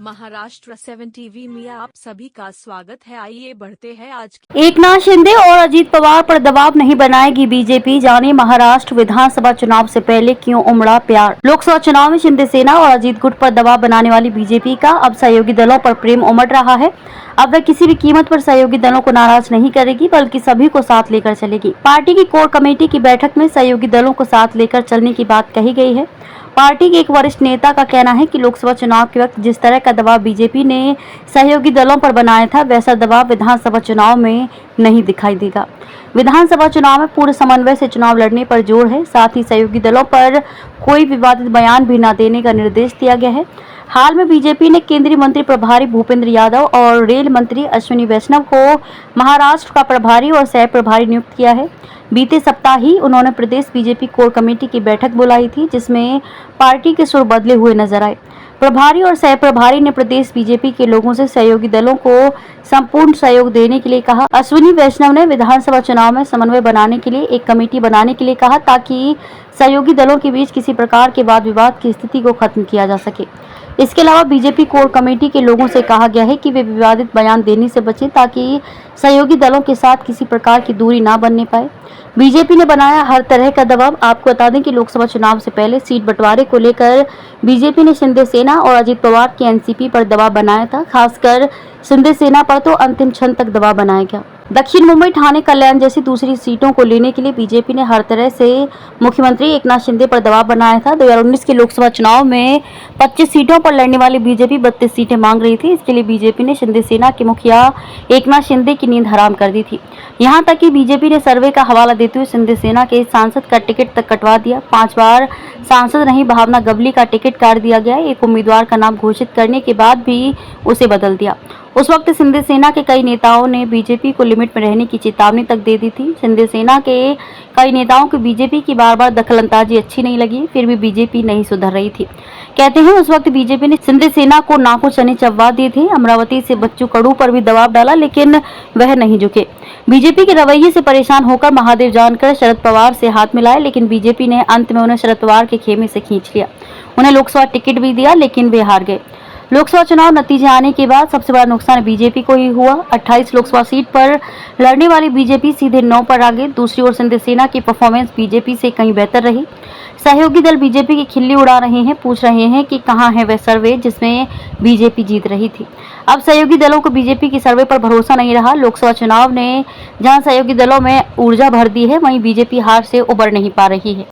Maharashtra 7 TV में आप सभी का स्वागत है। आइए बढ़ते हैं आज एकनाथ शिंदे और अजीत पवार पर दबाव नहीं बनाएगी बीजेपी, जाने महाराष्ट्र विधानसभा चुनाव से पहले क्यों उमड़ा प्यार। लोकसभा चुनाव में शिंदे सेना और अजीत गुट पर दबाव बनाने वाली बीजेपी का अब सहयोगी दलों पर प्रेम उमड़ रहा है। अब वह किसी भी कीमत पर सहयोगी दलों को नाराज नहीं करेगी, बल्कि सभी को साथ लेकर चलेगी। पार्टी की कोर कमेटी की बैठक में सहयोगी दलों को साथ लेकर चलने की बात कही गई है। पार्टी के एक वरिष्ठ नेता का कहना है कि लोकसभा चुनाव के वक्त जिस तरह का दबाव बीजेपी ने सहयोगी दलों पर बनाया था, वैसा दबाव विधानसभा चुनाव में नहीं दिखाई देगा। विधानसभा चुनाव में पूर्ण समन्वय से चुनाव लड़ने पर जोर है। साथ ही सहयोगी दलों पर कोई विवादित बयान भी न देने का निर्देश दिया गया है। हाल में बीजेपी ने केंद्रीय मंत्री प्रभारी भूपेंद्र यादव और रेल मंत्री अश्विनी वैष्णव को महाराष्ट्र का प्रभारी और सह प्रभारी नियुक्त किया है। बीते सप्ताह ही उन्होंने प्रदेश बीजेपी कोर कमेटी की बैठक बुलाई थी, जिसमें पार्टी के सुर बदले हुए नजर आए। प्रभारी और सह प्रभारी ने प्रदेश बीजेपी के लोगों से सहयोगी दलों को संपूर्ण सहयोग देने के लिए कहा। अश्विनी वैष्णव ने विधानसभा चुनाव में समन्वय बनाने के लिए एक कमेटी बनाने के लिए कहा, ताकि सहयोगी दलों के बीच किसी प्रकार के वाद विवाद की स्थिति को खत्म किया जा सके। इसके अलावा बीजेपी कोर कमेटी के लोगों से कहा गया है कि वे विवादित बयान देने से बचें, ताकि सहयोगी दलों के साथ किसी प्रकार की दूरी ना बनने पाए। बीजेपी ने बनाया हर तरह का दबाव। आपको बता दें कि लोकसभा चुनाव से पहले सीट बंटवारे को लेकर बीजेपी ने शिंदे सेना और अजीत पवार की एनसीपी पर दबाव बनाया था। खासकर शिंदे सेना पर तो अंतिम क्षण तक दबाव बनाया गया। दक्षिण मुंबई, ठाणे, कल्याण जैसी दूसरी सीटों को लेने के लिए बीजेपी ने हर तरह से मुख्यमंत्री एकनाथ शिंदे पर दबाव बनाया था। 2019 के लोकसभा चुनाव में 25 सीटों पर लड़ने वाली बीजेपी 32 सीटें मांग रही थी। इसके लिए बीजेपी ने शिंदे सेना के मुखिया एकनाथ शिंदे की नींद हराम कर दी थी। यहाँ तक कि बीजेपी ने सर्वे का हवाला देते हुए शिंदे सेना के सांसद का टिकट तक कटवा दिया। 5 बार सांसद रही भावना गवली का टिकट काट दिया गया। एक उम्मीदवार का नाम घोषित करने के बाद भी उसे बदल दिया। उस वक्त शिंदे सेना के कई नेताओं ने बीजेपी को लिमिट में रहने की चेतावनी तक दे दी थी। शिंदे सेना के कई नेताओं को बीजेपी की बार-बार दखलंदाजी अच्छी नहीं लगी, फिर भी बीजेपी नहीं सुधर रही थी। कहते हैं उस वक्त बीजेपी ने शिंदे सेना को नाकों चने चबवा दिए थे। अमरावती से बच्चू कडू पर भी दबाव डाला, लेकिन वह नहीं झुके। बीजेपी के रवैये से परेशान होकर महादेव जानकर शरद पवार से हाथ मिलाए, लेकिन बीजेपी ने अंत में उन्हें शरद पवार के खेमे से खींच लिया। उन्हें लोकसभा टिकट भी दिया, लेकिन वे हार गए। लोकसभा चुनाव नतीजे आने के बाद सबसे बड़ा नुकसान बीजेपी को ही हुआ। 28 लोकसभा सीट पर लड़ने वाली बीजेपी सीधे 9 पर आ गई। दूसरी ओर शिंदे सेना की परफॉर्मेंस बीजेपी से कहीं बेहतर रही। सहयोगी दल बीजेपी की खिल्ली उड़ा रहे हैं, पूछ रहे हैं कि कहां है वह सर्वे जिसमें बीजेपी जीत रही थी। अब सहयोगी दलों को बीजेपी की सर्वे पर भरोसा नहीं रहा। लोकसभा चुनाव ने जहां सहयोगी दलों में ऊर्जा भर दी है, वहीं बीजेपी हार से उबर नहीं पा रही है।